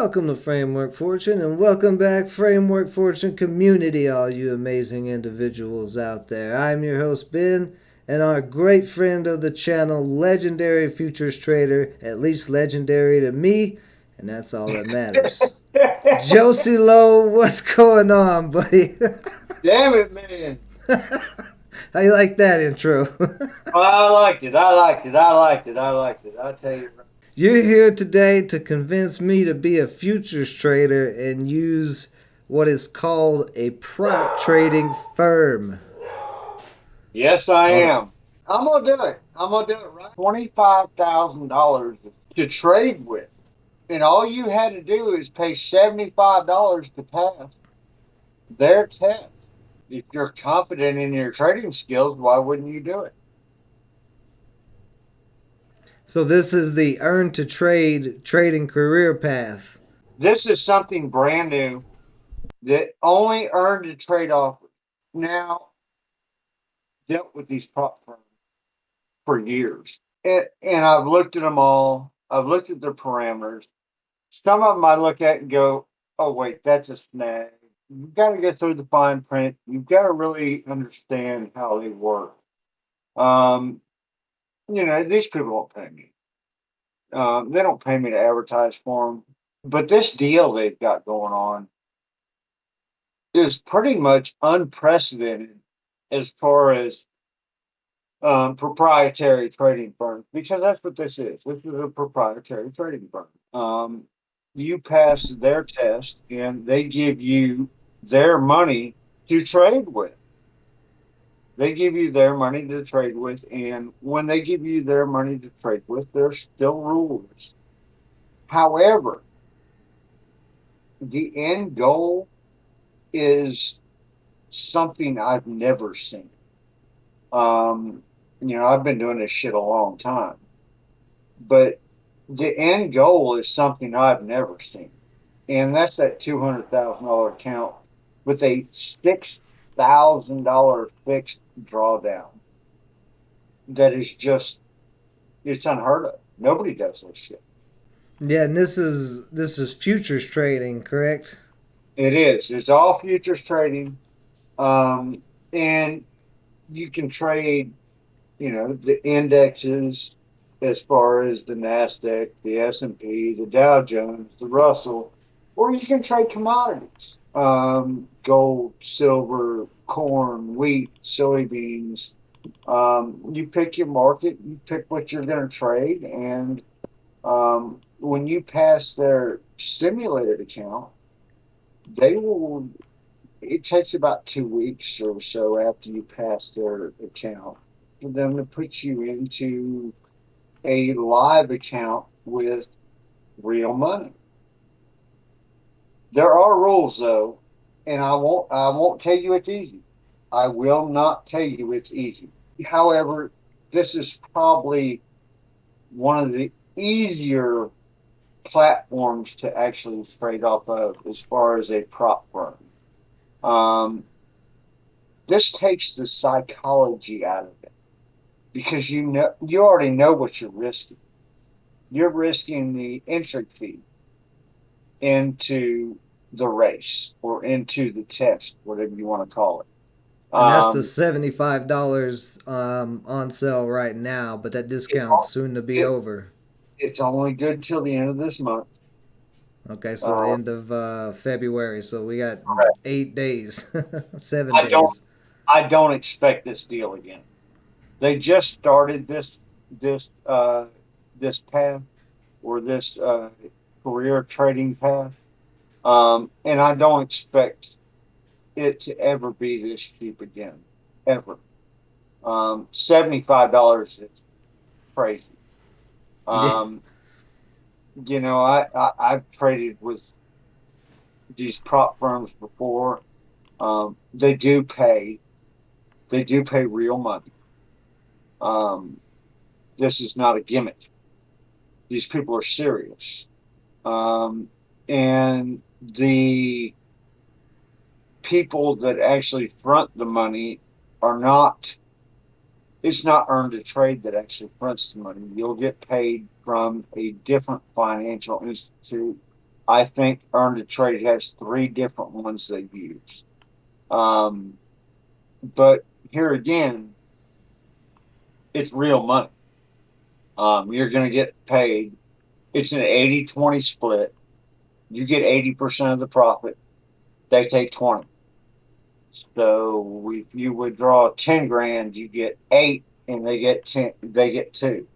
Welcome to Framework Fortune, and welcome back, Framework Fortune community, all you amazing individuals out there. I'm your host, Ben, and our great friend of the channel, legendary futures trader, at least legendary to me, and that's all that matters. Josey Lowe, what's going on, buddy? Damn it, man. How you like that intro? I liked it. I liked it. I liked it. I liked it. I'll tell you. You're here today to convince me to be a futures trader and use what is called a prop trading firm. Yes, I Hold on. am. I'm gonna do it. I'm gonna do it right. $25,000 to trade with, and all you had to do is pay $75 to pass their test. If you're confident in your trading skills, why wouldn't you do it? So this is the earn to trade trading career path. This is something brand new that only earned a trade offers. Now, dealt with these prop firms for years. And I've looked at them all. I've looked at their parameters. Some of them I look at and go, oh, wait, that's a snag. You've got to go through the fine print. You've got to really understand how they work. Um, these people don't pay me. They don't pay me to advertise for them. But this deal they've got going on is pretty much unprecedented as far as proprietary trading firms, because that's what this is. This is a proprietary trading firm. You pass their test and they give you their money to trade with. They give you their money to trade with, and when they give you their money to trade with, there's still rules. However, the end goal is something I've never seen. Um, I've been doing this shit a long time, but the end goal is something I've never seen, and that's that $200,000 account with a $6,000 fixed drawdown. That is just it's unheard of. Nobody does this shit. Yeah, and this is futures trading, correct? It is. It's all futures trading, and you can trade. The indexes as far as the Nasdaq, the S&P, the Dow Jones, the Russell, or you can trade commodities, gold, silver, corn, wheat, soybeans. You pick your market, you pick what you're going to trade, and when you pass their simulated account, they will. It takes about 2 weeks or so after you pass their account for them to put you into a live account with real money. There are rules though, and I won't tell you it's easy. I will not tell you it's easy. However, this is probably one of the easier platforms to actually trade off of as far as a prop firm. Um, this takes the psychology out of it because you already know what you're risking. You're risking the entry fee into the race or into the test, whatever you want to call it. And that's the Um, $75 on sale right now, but that it, discount's soon to be it, over. it's only good till the end of this month. Okay, so the Uh, end of February. So we got Correct. 8 days, seven I don't days. I don't expect this deal again. They just started this path or this career trading path, and I don't expect it to ever be this cheap again, ever. $75 is crazy. Yeah. Um, I've traded with these prop firms before. They do pay. They do pay real money. Um, this is not a gimmick. These people are serious. And the people that actually front the money are not. It's not earned a trade that actually fronts the money. You'll get paid from a different financial institute I think EARN2TRADE has three different ones they use. Um, but here again, it's real money. You're going to get paid. It's an 80-20 split. You get 80% of the profit. They take 20. So if you withdraw 10 grand, you get eight and they get 10, they get two.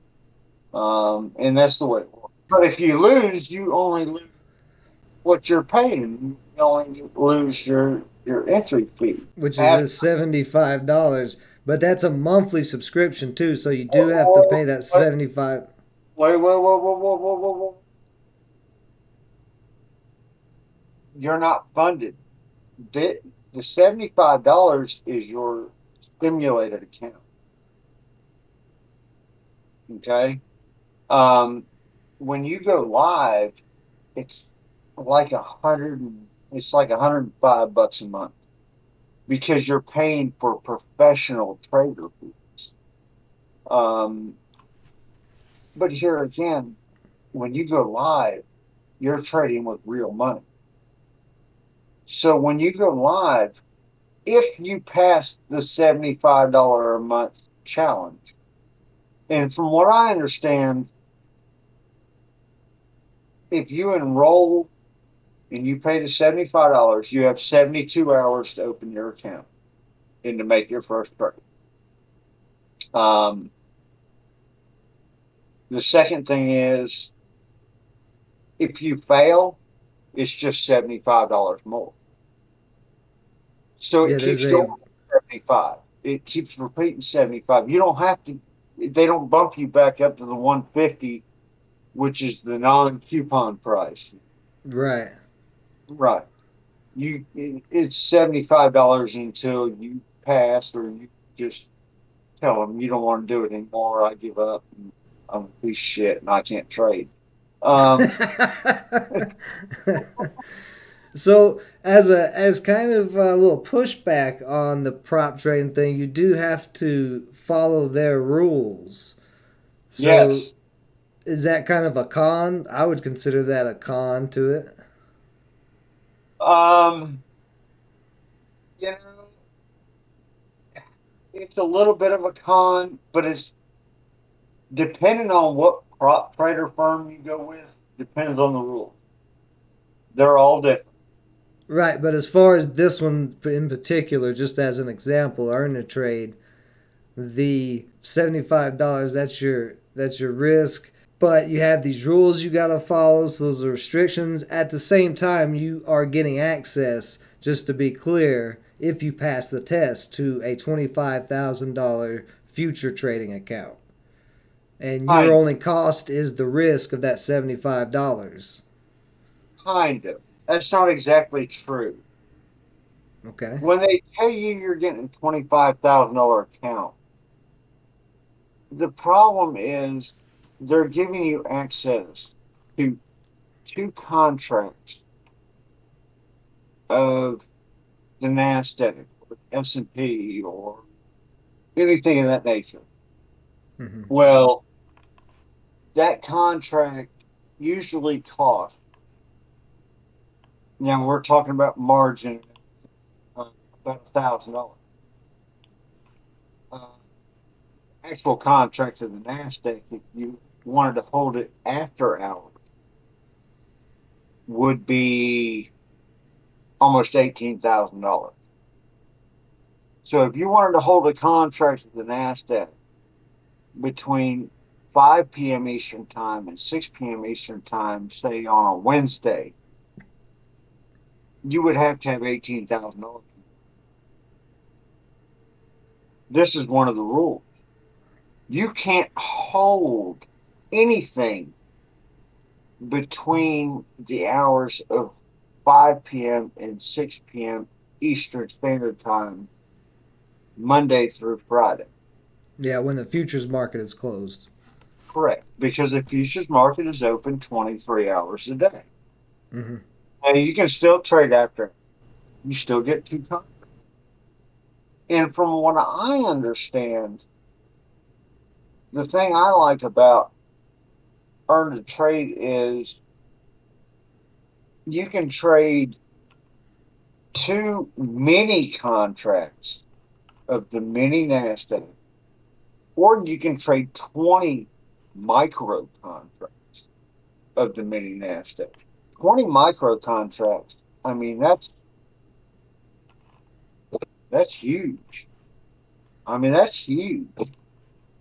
And that's the way it works. But if you lose, you only lose what you're paying. You only lose your entry fee. which is After, just $75. But that's a monthly subscription too, so you do have to pay that wait, 75. wait. You're not funded. The, the $75 is your stimulated account. Okay. Um, when you go live, it's like it's like $105 a month because you're paying for professional trader fees. Um, but here again, when you go live, you're trading with real money. So when you go live, if you pass the $75 a month challenge, and from what I understand, if you enroll and you pay the $75, you have 72 hours to open your account and to make your first trade. Um, the second thing is if you fail, it's just $75 more. So it Yeah, there's keeps going a 75. It keeps repeating 75. You don't have to, they don't bump you back up to the 150, which is the non-coupon price. right. Right. It's $75 until you pass or you just tell them you don't want to do it anymore. I give up. And I'm a piece of shit and I can't trade. Um, So as kind of a little pushback on the prop trading thing, you do have to follow their rules. So yes. is that kind of a con? I would consider that a con to it. Um, you know, it's a little bit of a con, but it's depending on what prop trader firm you go with, depends on the rules. They're all different. Right, but as far as this one in particular, just as an example, earn a trade, the $75 that's your risk, but you have these rules you got to follow, so those are restrictions. At the same time, you are getting access, just to be clear, if you pass the test, to a $25,000 future trading account. And your Kind only cost is the risk of that $75. kind of. That's not exactly true. Okay. When they tell you you're getting a $25,000 account, the problem is they're giving you access to two contracts of the NASDAQ or S&P or anything of that nature. Hmm. Well, that contract usually costs, now we're talking about margin, about $1,000. Uh, Actual contract of the NASDAQ, if you wanted to hold it after hours, would be almost $18,000. So if you wanted to hold a contract of the NASDAQ between 5 p.m. Eastern Time and 6 p.m. Eastern Time, say on a Wednesday, you would have to have $18,000. This is one of the rules. You can't hold anything between the hours of 5 p.m. and 6 p.m. Eastern Standard Time, Monday through Friday. Yeah, when the futures market is closed. Correct. Because the futures market is open 23 hours a day. Hmm. Now, you can still trade after. You still get two contracts. And from what I understand, the thing I like about Earn to Trade is you can trade 2 mini contracts of the mini NASDAQ, or you can trade 20 micro contracts of the mini NASDAQ. 20 micro contracts. I mean, that's huge. I mean, that's huge.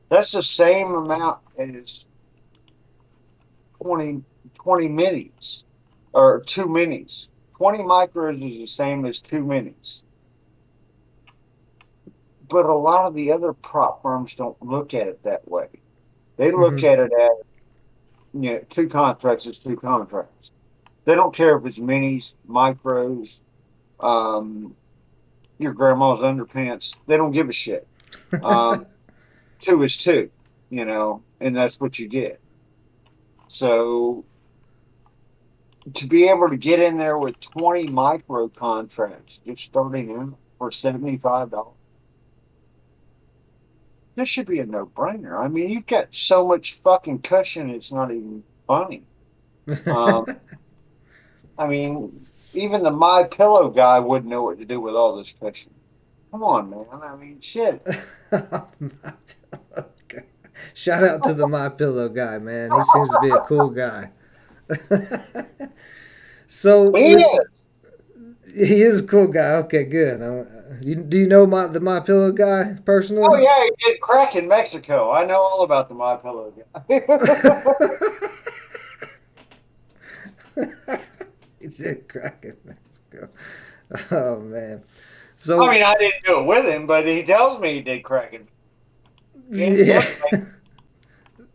That's the same amount as 20 20 minis or 2 minis. 20 micros is the same as 2 minis. But a lot of the other prop firms don't look at it that way. They look Mm-hmm. at it as, 2 contracts is 2 contracts. They don't care if it's minis, micros, um, your grandma's underpants. They don't give a shit. Um, two is two, and that's what you get. So to be able to get in there with 20 micro contracts just starting out for $75, this should be a no-brainer. I mean, you've got so much fucking cushion, it's not even funny. Um, I mean, even the My Pillow guy wouldn't know what to do with all this cushion. Come on, man. I mean, shit. Shout out to the My Pillow guy, man. He seems to be a cool guy. So with Yeah. he is a cool guy. Okay, good. Do you know the My Pillow guy Oh personally? yeah, he did crack in Mexico. I know all about the My Pillow guy. He did crack in Mexico. Oh man. I So mean, I didn't do it with him, but he tells me he did crack in yeah.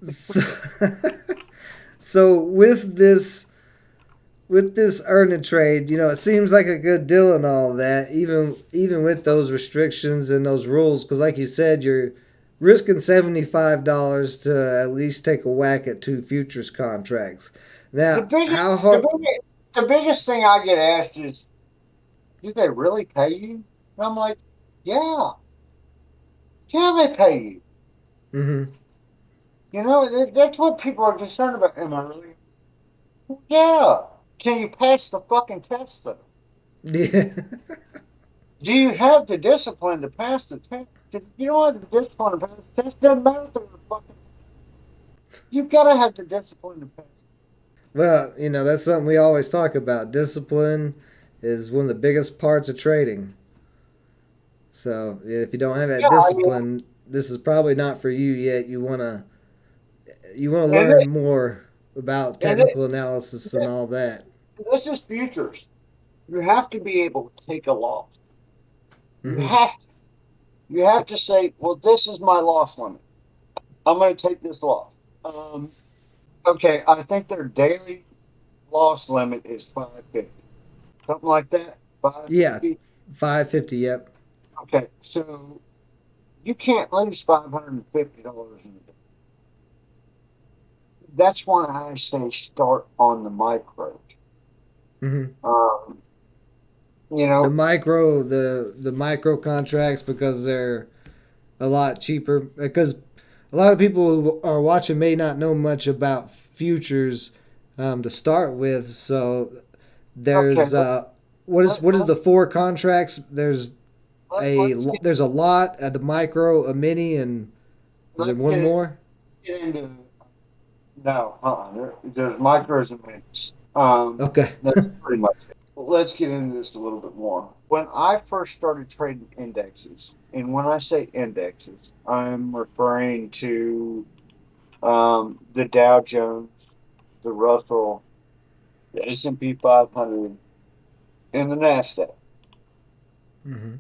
So, so with this earn and trade, it seems like a good deal and all that, even with those restrictions and those rules, because like you said, you're risking $75 to at least take a whack at two futures contracts. the Now, biggest, how the hard? biggest, the biggest thing I get asked is, "Do they really pay you?" And I'm like, "Yeah, yeah, they pay you." Mm-hmm. That's what people are concerned about. Am I really? Yeah. Can you pass the fucking test though? Yeah. Do you have the discipline to pass the test? If you don't have the discipline to pass the test, doesn't matter if they're fucking. You've got to have the discipline to pass. Well, that's something we always talk about. Discipline is one of the biggest parts of trading. So if you don't have that Yeah, I mean, discipline, this is probably not for you yet. You wanna and learn more about and technical analysis and all that. this is futures. You have to be able to take a loss. You Hmm. have you have to say, well, this is my loss limit. I'm going to take this loss. Um, okay, I think their daily loss limit is 550, something like that. Yeah, 550. 550. Yep. Okay, so you can't lose $550 in a day. That's why I say start on the micros. Hmm. Um, you The know, micro contracts, because they're a lot cheaper. Because a lot of people who are watching may not know much about futures to start with. So okay, there's what is let, the four contracts? There's let's get there's a lot at the micro, a mini, and is there let's one more? get into no, there's micros and minis. Okay. That's pretty much it. Let's get into this a little bit more. When I first started trading indexes, and when I say indexes, I'm referring to the Dow Jones, the Russell, the S&P 500, and the Nasdaq. Hmm.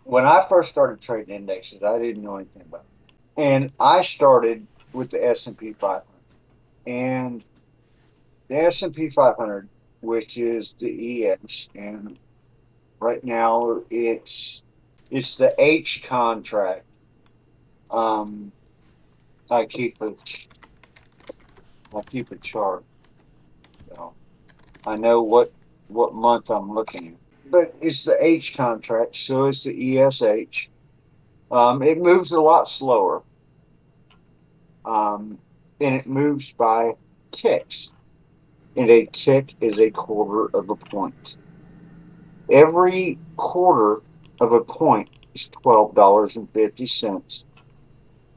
When I first started trading indexes, I didn't know anything about it, and I started with the S&P 500, and the S&P 500, which is the ES, and right now it's the H contract. Um, I keep a I keep a chart, so I know what month I'm looking at. But it's the H contract, so it's the ESH. It moves a lot slower, um, and it moves by ticks. and a tick is a quarter of a point. Every quarter of a point is $12.50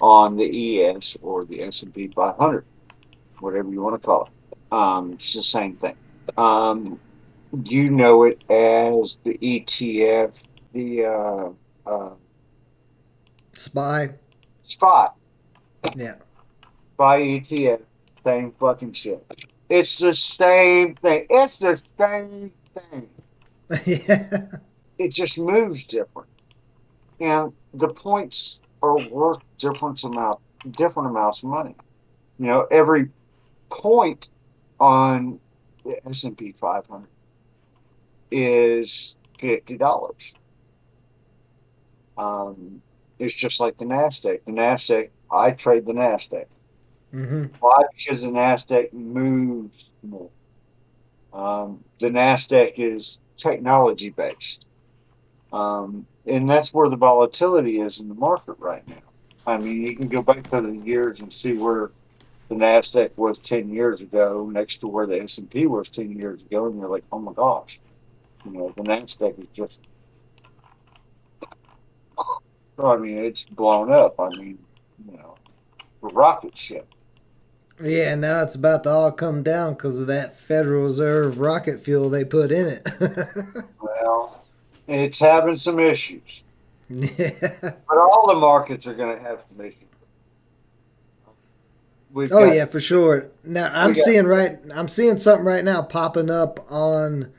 on the ES or the S&P 500, whatever you want to call it. It's the same thing. You know it as the ETF, the SPY. spot, Yeah. SPY ETF, same fucking shit. It's the same thing. It's the same thing. Yeah. It just moves different. And the points are worth different amounts of money. Every point on the S&P 500 is $50. Um, it's just like the Nasdaq. The Nasdaq, I trade the Nasdaq. Mm-hmm. Why? Because the Nasdaq moves more. The Nasdaq is technology based, and that's where the volatility is in the market right now. I mean, you can go back to the years and see where the Nasdaq was 10 years ago, next to where the S&P was 10 years ago, and you're like, oh my gosh, the Nasdaq is just. I mean, it's blown up. I mean, you know, a rocket ship. Yeah, now it's about to all come down because of that Federal Reserve rocket fuel they put in it. Well, it's having some issues, Yeah. but all the markets are going to have some issues. We've Oh got, yeah, for sure. Now we got, I'm seeing something right now popping up on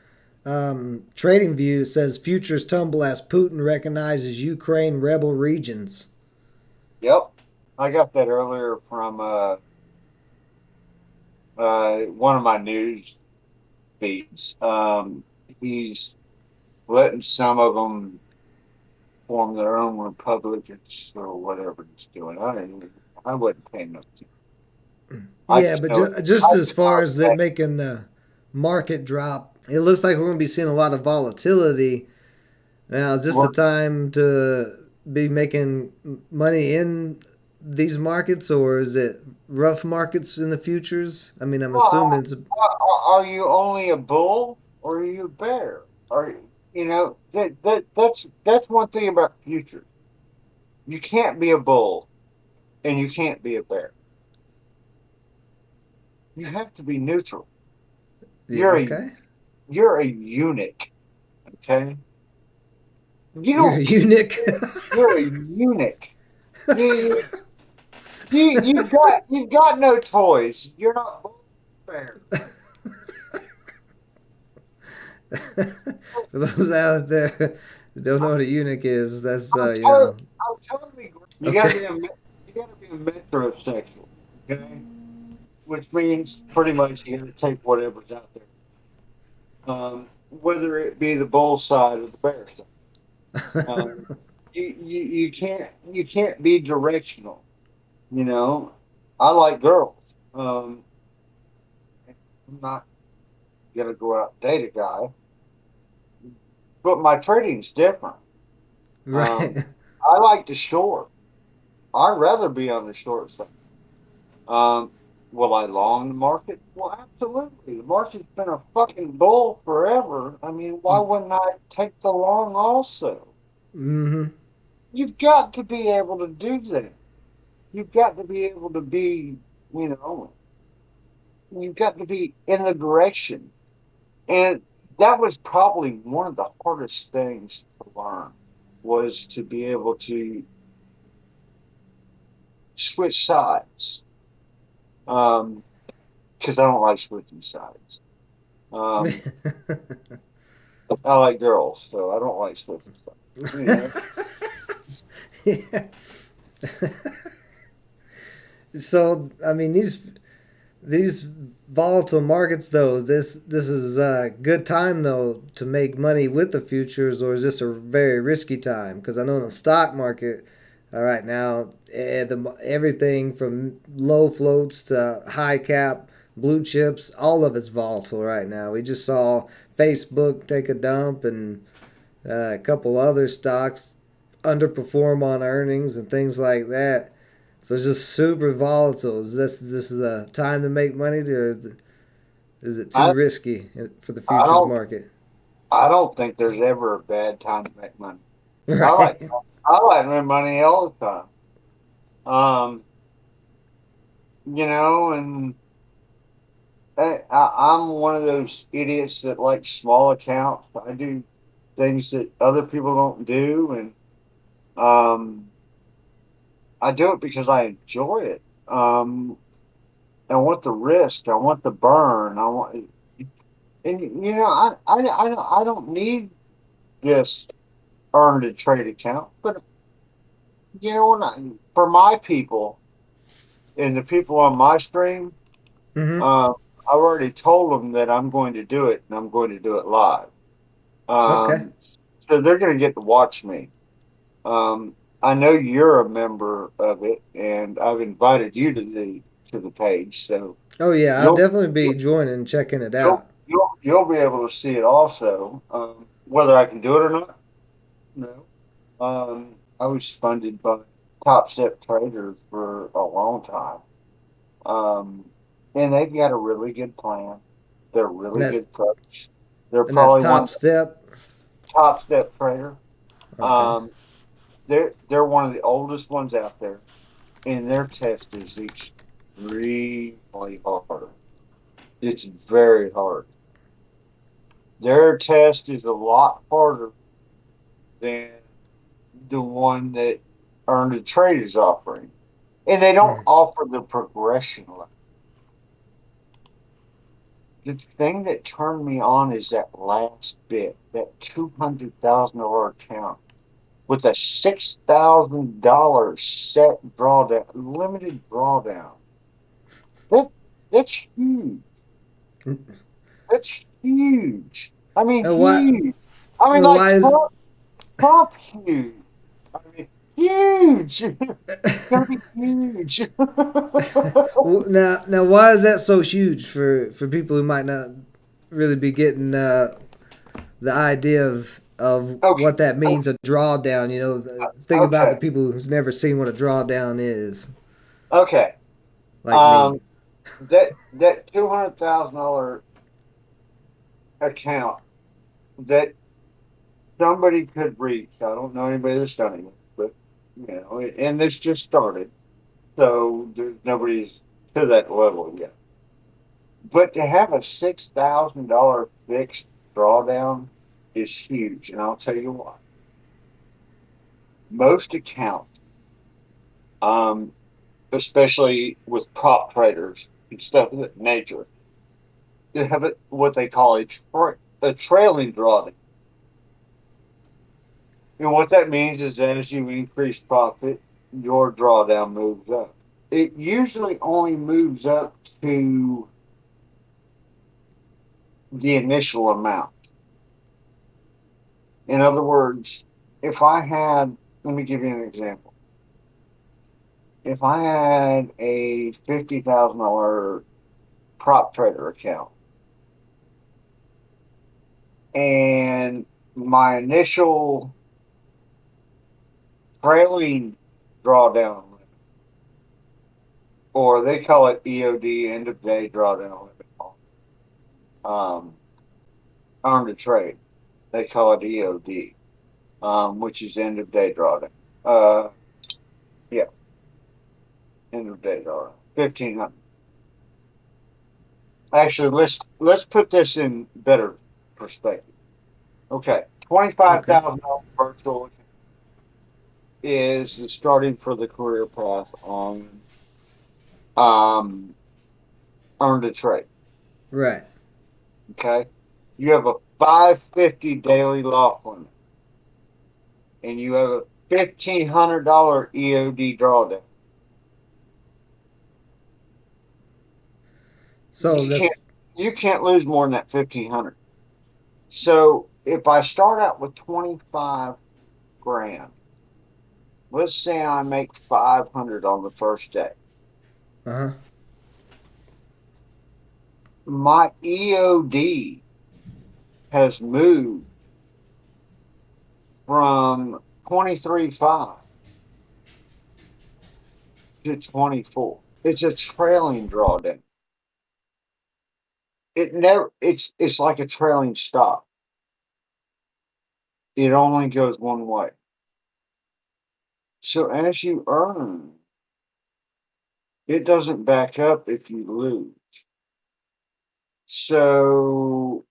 Trading View. It says futures tumble as Putin recognizes Ukraine rebel regions. yep. I got that earlier from one of my news feeds. He's letting some of them form their own republics or whatever he's doing. I wasn't paying no attention. I Yeah, just but know it. just I as just know far it's as that making the market drop, it looks like we're going to be seeing a lot of volatility. Now, is this the bad. time to be making money in these markets, or is it rough markets in the futures? I mean, I'm assuming Well, it's. are you only a bull or are you a bear? That's one thing about futures. You can't be a bull and you can't be a bear. You have to be neutral. Yeah, You're a okay. you're a eunuch. Okay, you You're a don't. eunuch. You're a eunuch. You you've got no toys. You're not bull or bear. For those out there who don't know what a eunuch is, that's, I'm, you to- know. I'm totally. You gotta Okay. be you gotta be a metrosexual. Okay, which means pretty much you got to take whatever's out there, whether it be the bull side or the bear side. Um, you can't be directional. You know, I like girls. Um, I'm not gonna go out and date a guy, but my trading's different. Um, Right. I like the short. I'd rather be on the short side. Um, will I long the market? Well, absolutely. The market's been a fucking bull forever. I mean, why wouldn't I take the long also? Mm-hmm. You've got to be able to do that. You've got to be able to be, you know, you've got to be in the direction. And that was probably one of the hardest things to learn was to be able to switch sides. Because I don't like switching sides. Um, I like girls, so I don't like switching sides. You know, Yeah. So, I mean, these volatile markets, though, this is a good time though to make money with the futures, or is this a very risky time? Because I know in the stock market, right now, everything from low floats to high cap blue chips, all of it's volatile right now. We just saw Facebook take a dump, and a couple other stocks underperform on earnings and things like that. So it's just super volatile. Is this is a time to make money, or Is it too I risky for the I futures don't market? I don't think there's ever a bad time to make money. I like Right. I like my money all the time. And I'm one of those idiots that like small accounts. I do things that other people don't do, and um, I do it because I enjoy it. I want the risk. I want the burn. And I don't need this earn to trade account, but for my people and the people on my stream, Mm-hmm. I've already told them that I'm going to do it and I'm going to do it live. Okay. Um, so they're going to get to watch me. I know you're a member of it, and I've invited you to the page, so Oh yeah, I'll you'll definitely be joining and checking it you'll out. you'll be able to see it also. Whether I can do it or not, no. I was funded by Topstep Traders for a long time, um, and they've got a really good plan. They're And really that's good folks. They're and that's probably one Top of the Step. top step trader. Okay. Um, they're one of the oldest ones out there, and their test is extremely hard. It's very hard. Their test is a lot harder than the one that Earn to Trade is offering, and they don't Mm. offer the progression level. The thing that turned me on is that last bit, that $200,000 account with a $6,000 set drawdown, limited drawdown. That that's huge. That's huge. I mean, And why? huge. I mean, like Why is? Trump huge. I mean, huge. It's gonna be huge. Now, why is that so huge for people who might not really be getting the idea of Okay. what that means? A drawdown. Think about the Okay. people who's never seen what a drawdown is, Okay. like me. Um, that $200,000 account that somebody could reach. I don't know anybody that's done it, but and this just started, so there's nobody's to that level yet. But to have a $6,000 fixed drawdown is huge, and I'll tell you why. Most accounts, um, especially with prop traders and stuff of that nature, they have what they call a trailing drawdown. And what that means is as you increase profit, your drawdown moves up. It usually only moves up to the initial amount. In other words, if I had, let me give you an example. If I had a $50,000 prop trader account and my initial trailing drawdown limit, or they call it EOD, end of day drawdown limit, um, earn to trade, they call it EOD, which is end of day drawdown. Uh, yeah, end of day drawdown, 1,500. Actually, let's put this in better perspective. Okay, Okay. $25,000 virtual account is the starting for the career path on um, earn to trade. Right. Okay, you have a 550 daily lock limit, and you have a $1,500 EOD drawdown. So You the can't lose more than that 1,500. So if I start out with 25 grand, let's say I make 500 on the first day. uh-huh. My EOD has moved from 23.5 to 24. It's a trailing drawdown. it never it's like a trailing stop. It only goes one way. So as you earn, it doesn't back up if you lose. So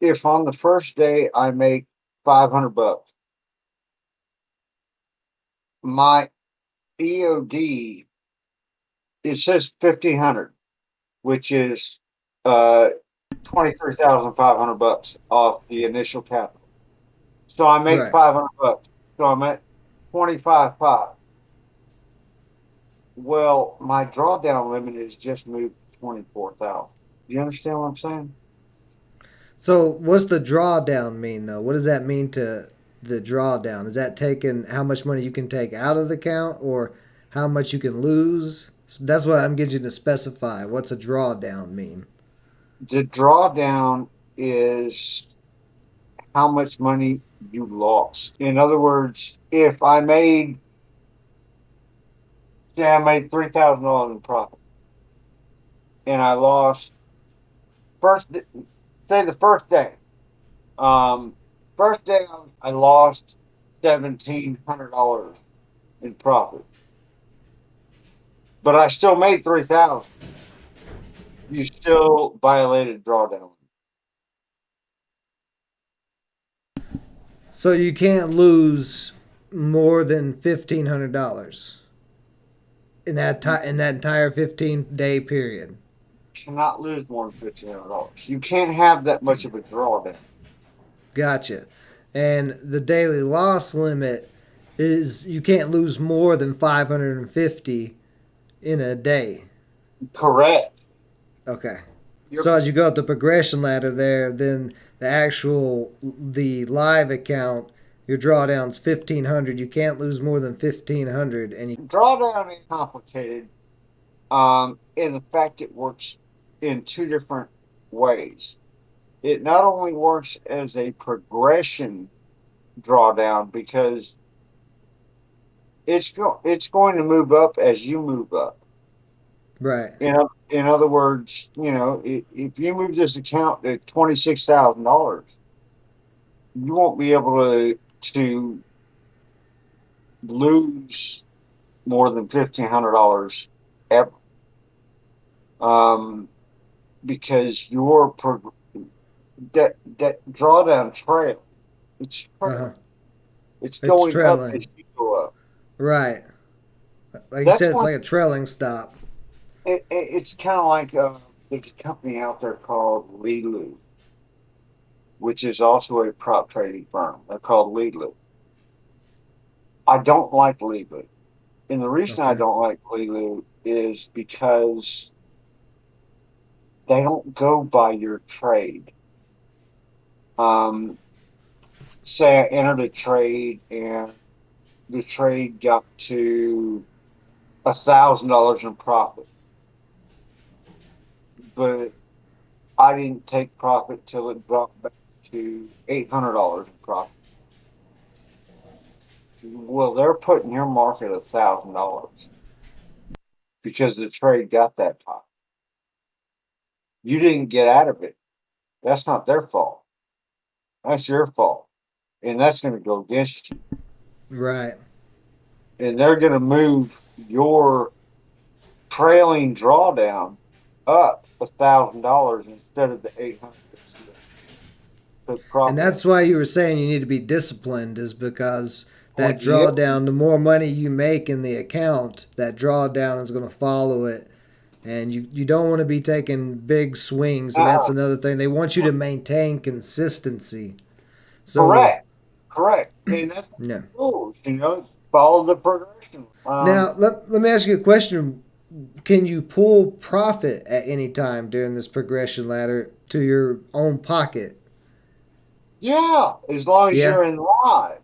if on the first day I make $500, my EOD, it says 1,500, which is uh 23,500 bucks off the initial capital. So I make Right. $500. So I'm at 25.5. Well, my drawdown limit is just moved to 24,000. You understand what I'm saying? So what's the drawdown mean though? What does that mean to the drawdown? Is that taking how much money you can take out of the account or how much you can lose? That's what I'm getting you to specify. What's a drawdown mean? The drawdown is how much money you lost. In other words, if I made, say, I made $3,000 in profit and I lost first, say the first day. Um, First day I lost $1,700 in profit, but I still made 3,000. You still violated drawdown. So you can't lose more than $1,500 in that entire 15-day period. Cannot lose more than $1,500. You can't have that much of a drawdown. Gotcha. And the daily loss limit is you can't lose more than 550 in a day. Correct. Okay. You're So as you go up the progression ladder there, then the live account, your drawdown's 1,500. You can't lose more than 1,500, and you drawdown is complicated. In the fact it works in two different ways. It not only works as a progression drawdown because it's going to move up as you move up. right, In other words, if you move this account to $26,000, you won't be able to lose more than $1,500 ever, um, because that drawdown trail, it's uh huh, trailing. It's it's going up as trailing, you go up. right. Like you That's said, it's one. like a trailing stop. It's kind of like there's a company out there called Lilu, which is also a prop trading firm. They're called Lilu. I don't like Lilu, and the reason I Okay, don't like Lilu is because they don't go by your trade. Um, Say I entered a trade and the trade got to $1,000 in profit, but I didn't take profit till it dropped back to $800 in profit. Well, they're putting your market at $1,000 because the trade got that top. You didn't get out of it. That's not their fault. That's your fault, and that's going to go against you. right. And they're going to move your trailing drawdown up $1,000 instead of the 800 that you took And profit on. that's why you were saying you need to be disciplined, is because Well, that yeah, drawdown, the more money you make in the account, that drawdown is going to follow it. And you don't want to be taking big swings. And that's uh, another thing. They want you to maintain consistency. So, correct, correct. And that's yeah. the rules, follow the progression. Now, let me ask you a question. Can you pull profit at any time during this progression ladder to your own pocket? Yeah, as long as Yeah. you're in live.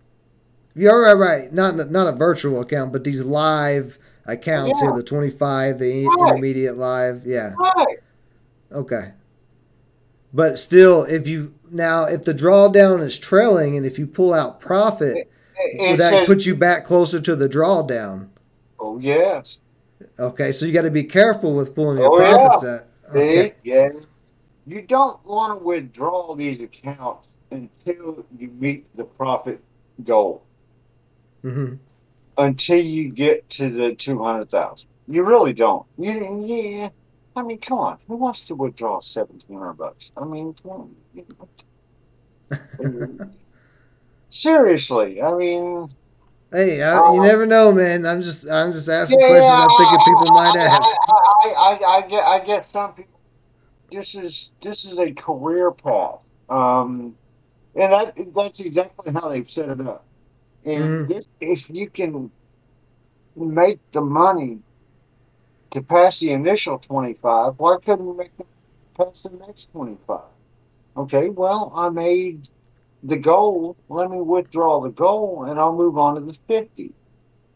You're right. Not a virtual account, but these live Oh, accounts here, yeah, the 25, the right, intermediate live. Yeah. right. Okay. But still, if the drawdown is trailing and if you pull out It, profit, would it that says, put you back closer to the drawdown? oh, yes. Okay, so you got to be careful with pulling your Oh, profits yeah. at. Okay. See, yeah. You don't want to withdraw these accounts until you meet the profit goal, Hmm. until you get to the 200,000. You really don't. Yeah. I mean, come on. Who wants to withdraw 1,700 bucks? I mean, come on. Seriously. I mean, Hey, you um, never know, man. I'm just yeah, asking questions I'm thinking people might ask. I get some people. This is a career path. And that's exactly how they've set it up. And Hmm. this, if you can make the money to pass the initial 25, why couldn't we make them pass the next 25? Okay, well, I made the goal. Let me withdraw the goal and I'll move on to the 50.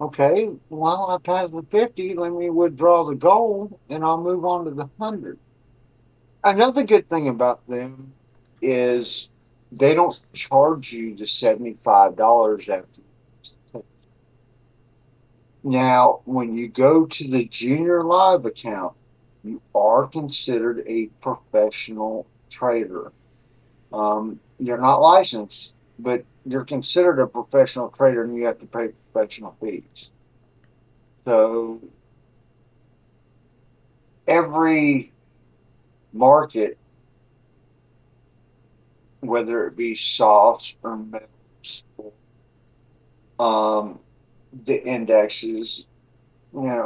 Okay, well, I passed the 50. Let me withdraw the goal and I'll move on to the 100. Another good thing about them is they don't charge you the $75 after. Now, when you go to the junior live account, you are considered a professional trader. You're not licensed, but you're considered a professional trader and you have to pay professional fees. So every market, whether it be softs or metals, um, the indexes,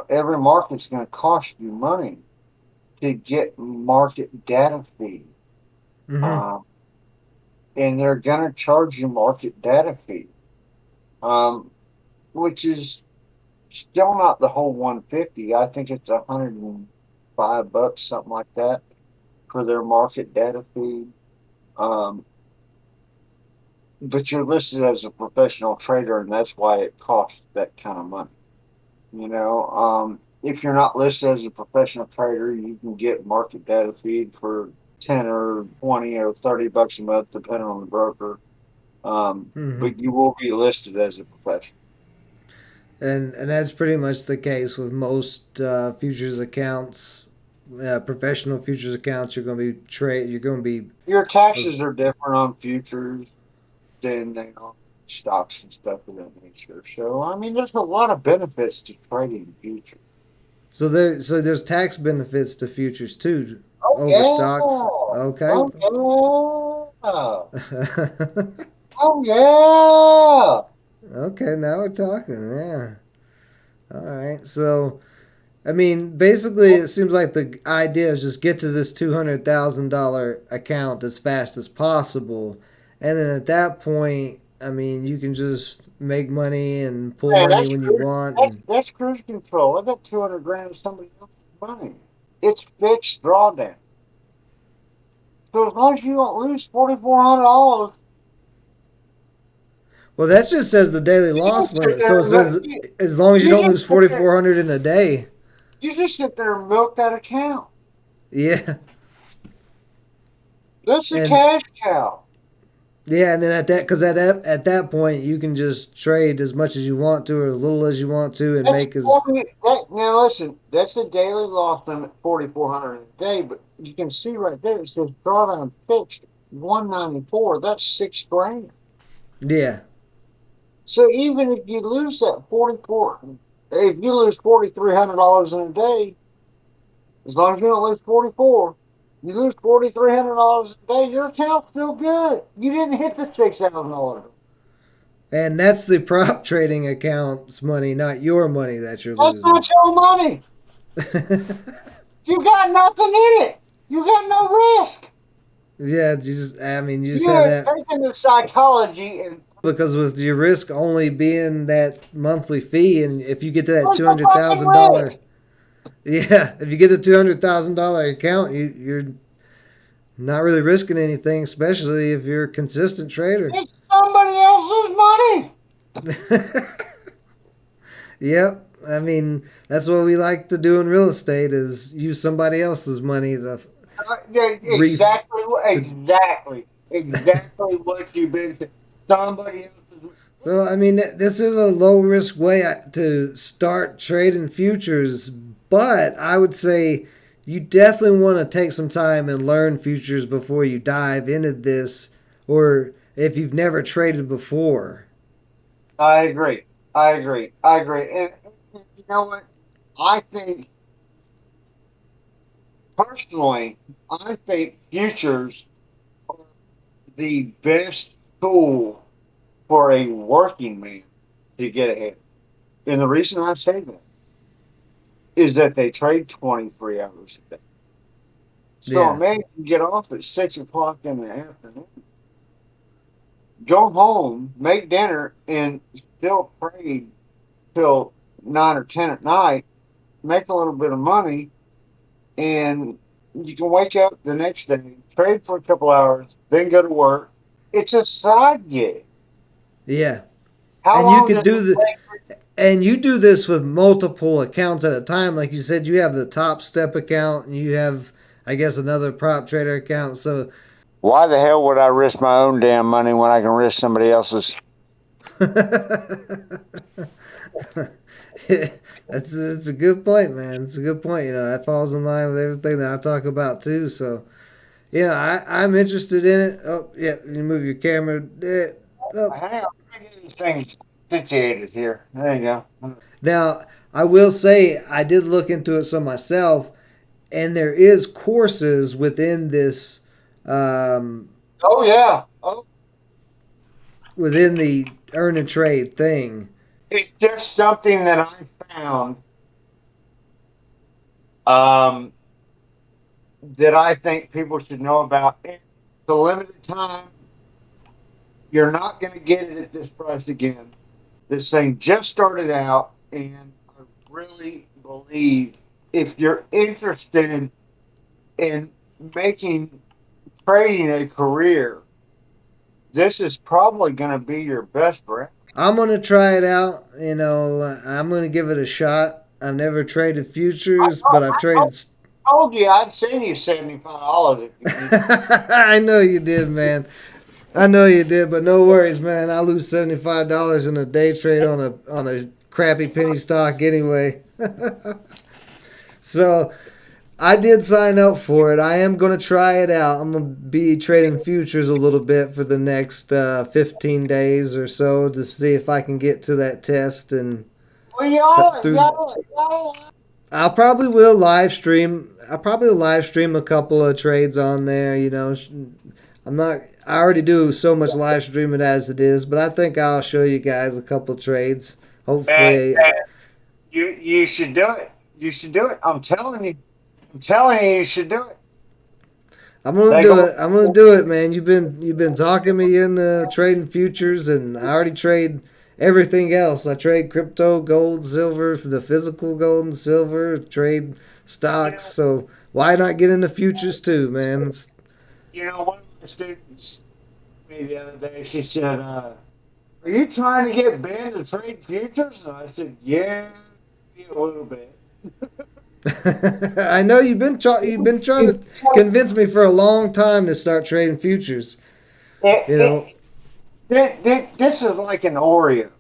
every market's going to cost you money to get market data feed. Hmm. Um, and they're going to charge you market data fee, um, which is still not the whole 150. I think it's $105, something like that, for their market data feed. Um, but you're listed as a professional trader, and that's why it costs that kind of money. If you're not listed as a professional trader, you can get market data feed for 10 or 20 or $30 a month, depending on the broker. Hmm. But you will be listed as a professional. And that's pretty much the case with most futures accounts, professional futures accounts. You're going to be trade. You're going to be. Your taxes are different on futures than they are on stocks and stuff of that nature. So, I mean, there's a lot of benefits to trading futures. So there's tax benefits to futures too Oh, over stocks. yeah. Okay. Oh, yeah. Oh, yeah. Okay, now we're talking. Yeah. All right. So I mean, basically, it seems like the idea is just get to this $200,000 account as fast as possible, and then at that point, I mean, you can just make money and pull Man, money when you want. And that's cruise control. I got 200 grand of somebody else's money. It's fixed drawdown. So as long as you don't lose $4,400, well, that just says the daily you loss just sit limit. So there it and milk, says as long as you you don't just lose sit there, 4,400 in a day. you just sit there and milk that account. Yeah, That's a and cash cow. yeah, and then at that point, you can just trade as much as you want to or as little as you want to, and That's make as 40. Now listen, that's the daily loss limit, 4,400 a day. But you can see right there, it says drawdown fixed 194. That's 6 grand. yeah. So even if you lose that 44, if you lose $4,300 in a day, as long as you don't lose 44, you lose $4,300 a day, your account's still good. You didn't hit the $6,000. And that's the prop trading account's money, not your money that you're That's losing. not your money. You got nothing in it. You got no risk. Yeah, you just have You're that taking the psychology and because with your risk only being that monthly fee, and if you get to that what's two the hundred fucking thousand risk? dollar, yeah, if you get to $200,000 account, you're not really risking anything, especially if you're a consistent trader. It's somebody else's money. Yep, I mean that's what we like to do in real estate is use somebody else's money to Yeah, re to exactly what you've been to. Somebody else's. So, I mean, this is a low risk way to start trading futures, but I would say you definitely want to take some time and learn futures before you dive into this, or if you've never traded before. I agree. I agree. I agree. And you know what? I think personally, I think futures are the best tool for a working man to get ahead. And the reason I say that is that they trade 23 hours a day. So a Yeah. man can get off at 6 o'clock in the afternoon, go home, make dinner, and still trade till 9 or 10 at night, make a little bit of money, and you can wake up the next day, trade for a couple hours, then go to work. It's a side gig. Yeah. How And you long could does it do the take? and you do this with multiple accounts at a time. Like you said, you have the Top Step account and you have, I guess, another prop trader account. So Why the hell would I risk my own damn money when I can risk somebody else's? that's a good point, man. It's a good point. That falls in line with everything that I talk about too. So, I'm interested in it. Oh, yeah, you move your camera. Oh. Hang on, let me get these things situated here. There you go. Now, I will say I did look into it some myself, and there is courses within this, um, Oh yeah. Oh, within the earn and trade thing. it's just something that I found um, that I think people should know about. It's a limited time. You're not going to get it at this price again. This thing just started out, and I really believe if you're interested in making trading a career, this is probably going to be your best friend. I'm gonna try it out. I'm gonna give it a shot. I've never traded futures, but I've I traded. told you I'd send you $75 if you need. I know you did, man. I know you did, but no worries, man. I lose $75 in a day trade on a crappy penny stock anyway. So I did sign up for it. I am going to try it out. I'm going to be trading futures a little bit for the next 15 days or so to see if I can get to that test and Well, y'all, through. y'all, y'all. I'll probably will live stream. I'll probably live stream a couple of trades on there. I'm not. I already do so much live streaming as it is, but I think I'll show you guys a couple trades. Uh, Hopefully, uh, you should do it. You should do it. I'm telling you. I'm telling you, you should do it. I'm gonna They do go. it. I'm gonna do it, man. You've been talking me into trading futures, and I already trade everything else. I trade crypto, gold, silver, the physical gold and silver. Trade You stocks. know, So why not get into futures too, man? one of my students told me the other day. She said, "Are you trying to get Ben to trade futures?" And I said, "Yeah, maybe a little bit." I know you've been trying to convince me for a long time to start trading futures. It, You know, it, this is like an Oreo.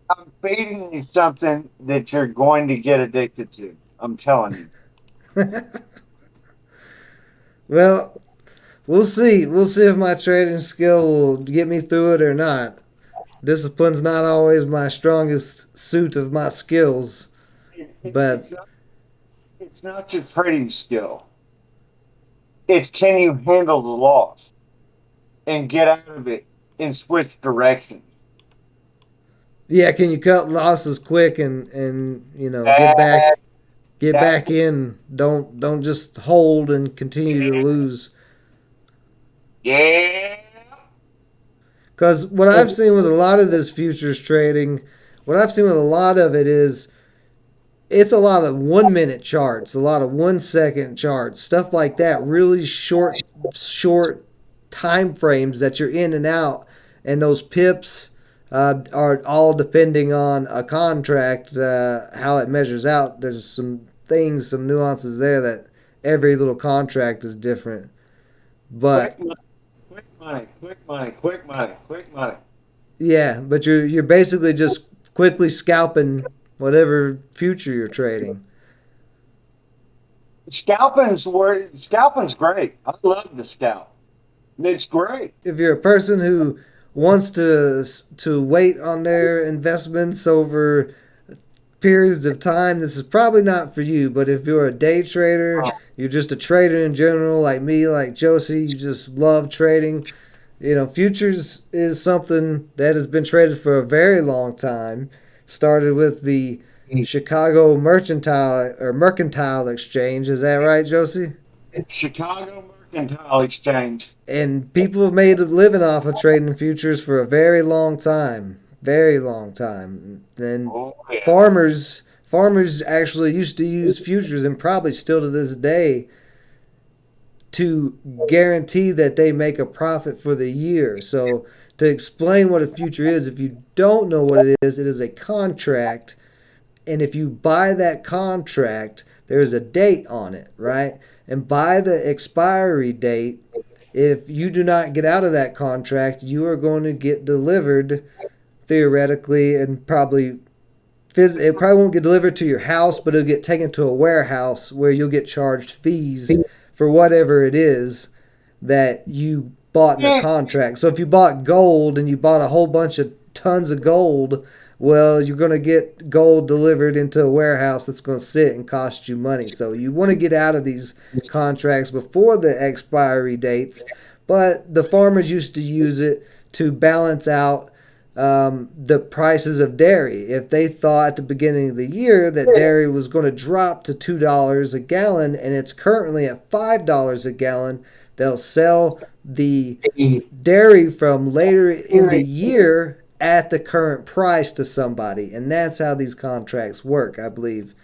I'm feeding you something that you're going to get addicted to. I'm telling you. well, we'll see. We'll see if my trading skill will get me through it or not. Discipline's not always my strongest suit of my skills, It, it, but it's not. It's not your trading skill. It's can you handle the loss and get out of it and switch directions. yeah, can you cut losses quick and get That, that's back in? Don't just hold and continue to lose. yeah. Because what I've seen with a lot of this futures trading, what I've seen with a lot of it is it's a lot of 1 minute charts, a lot of 1 second charts, stuff like that. Really short time frames that you're in and out, and those pips are all depending on a contract, how it measures out. There's some nuances there that every little contract is different. Quick But money, quick money, quick money, quick money, quick money. yeah, but you're basically just quickly scalping whatever future you're trading. Scalping's great. I love the scalp. It's great. If you're a person who wants to wait on their investments over periods of time, this is probably not for you. But if you're a day trader, you're just a trader in general, like me, like Josey, you just love trading. Futures is something that has been traded for a very long time. Started with the Chicago Mercantile Exchange. Is that right, Josey? Chicago Mercantile Exchange. And people have made a living off of trading futures for a very long time. Very long time. And Oh yeah. farmers actually used to use futures, and probably still to this day, to guarantee that they make a profit for the year. So to explain what a future is, if you don't know what it is a contract, and if you buy that contract, there's a date on it, right? And by the expiry date, if you do not get out of that contract, you are going to get delivered theoretically, and it probably won't get delivered to your house, but it'll get taken to a warehouse where you'll get charged fees for whatever it is that you bought in the Yeah. contract. So if you bought gold and you bought a whole bunch of tons of gold, well, you're going to get gold delivered into a warehouse that's going to sit and cost you money. So you want to get out of these contracts before the expiry dates. But the farmers used to use it to balance out the prices of dairy. If they thought at the beginning of the year that dairy was going to drop to $2 a gallon and it's currently at $5 a gallon, they'll sell the dairy from later in the year at the current price to somebody, and that's how these contracts work, I believe.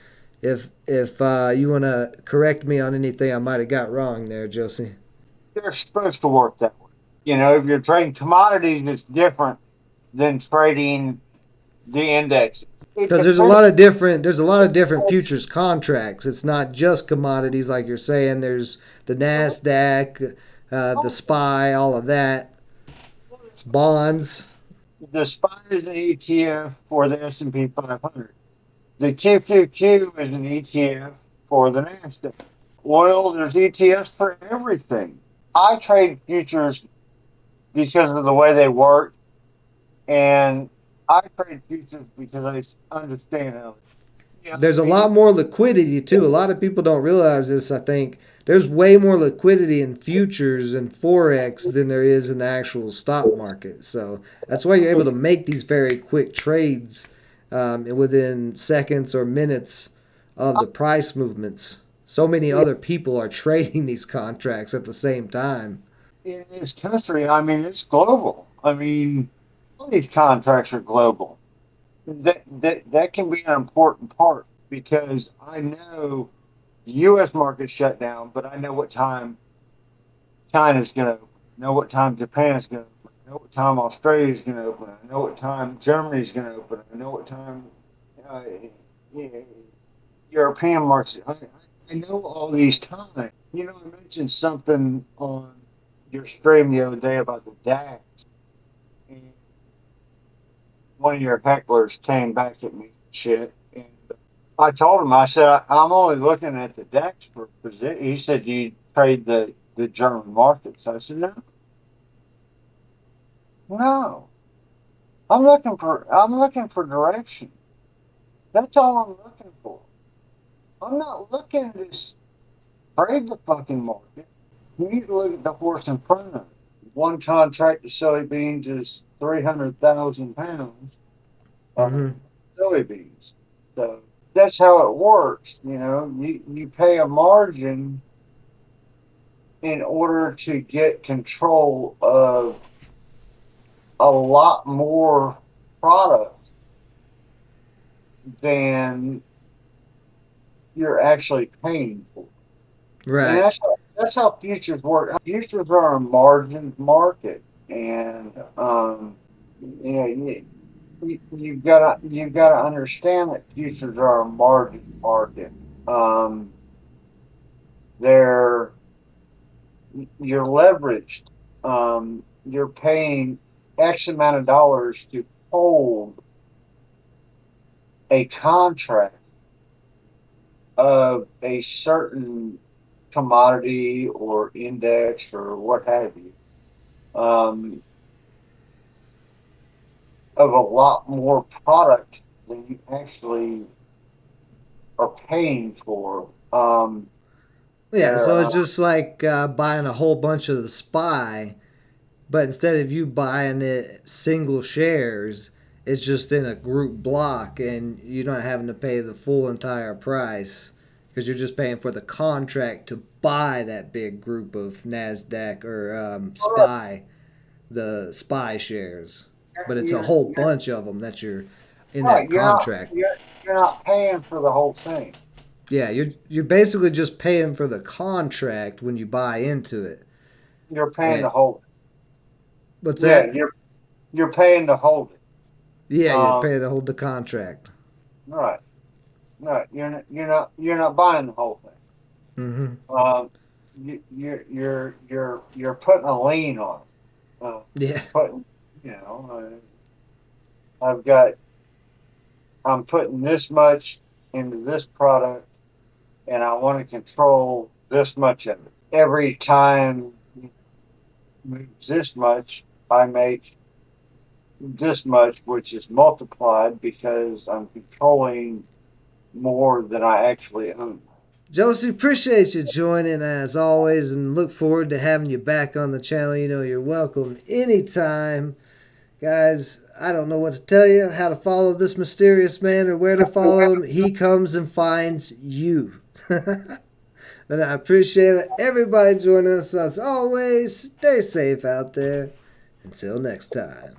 If you want to correct me on anything I might have got wrong there, Josie. They're supposed to work that way. If you're trading commodities, it's different than trading the indexes. It Because depends. there's a lot of different futures contracts. It's not just commodities like you're saying. There's the Nasdaq, the SPY, all of that, bonds. The SPY is an ETF for the S&P 500. The QQQ is an ETF for the Nasdaq. Oil, there's ETFs for everything. I trade futures because of the way they work, and I trade futures because I understand how. Yeah, There's I a lot mean, more liquidity too. A lot of people don't realize this. I think there's way more liquidity in futures and forex than there is in the actual stock market. So that's why you're able to make these very quick trades within seconds or minutes of the price movements. So many other people are trading these contracts at the same time. in this country, I mean, it's global. I mean, all these contracts are global. That can be an important part because I know the U.S. market shut down, but I know what time China's going to open. I know what time Japan's going to open. I know what time Australia's going to open. I know what time Germany's going to open. I know what time uh, European markets. I know all these times. I mentioned something on your stream the other day about the DAX, and one of your hecklers came back at me and shit. And I told him, I said, I'm only looking at the DAX for position. He said, do you trade the German markets? I said, no, no. I'm looking for direction. That's all I'm looking for. I'm not looking to trade the fucking market. You need to look at the horse in front of you. One contract of soybeans is 300,000 pounds of Hmm. soybeans. So that's how it works. You pay a margin in order to get control of a lot more product than you're actually paying for. And Right. that's how futures work. Futures are a margin market, and you've got to understand that futures are a margin market. Um, they're you're leveraged. You're paying X amount of dollars to hold a contract of a certain commodity or index or what have you, of a lot more product than you actually are paying for. Yeah, There, so it's just like buying a whole bunch of the SPY, but instead of you buying it single shares, it's just in a group block and you're not having to pay the full entire price because you're just paying for the contract to buy that big group of NASDAQ or SPY, the SPY shares. But it's a whole you're bunch of them that you're in right. that contract. You're not paying for the whole thing. Yeah, you're basically just paying for the contract when you buy into it. You're paying And to hold what's it. Yeah, that? you're paying to hold it. Yeah, you're Um, paying to hold the contract. right, right. You're not buying the whole thing. Mm-hmm. Um, you're putting a lien on it. Yeah. Putting, you know, I've got I'm putting this much into this product, and I want to control this much of it. Every time it moves this much, I make this much, which is multiplied because I'm controlling more than I actually own. Josey, appreciate you joining as always and look forward to having you back on the channel. You know you're welcome anytime. Guys, I don't know what to tell you, how to follow this mysterious man or where to follow him. He comes and finds you. And I appreciate it. Everybody joining us as always. Stay safe out there. Until next time.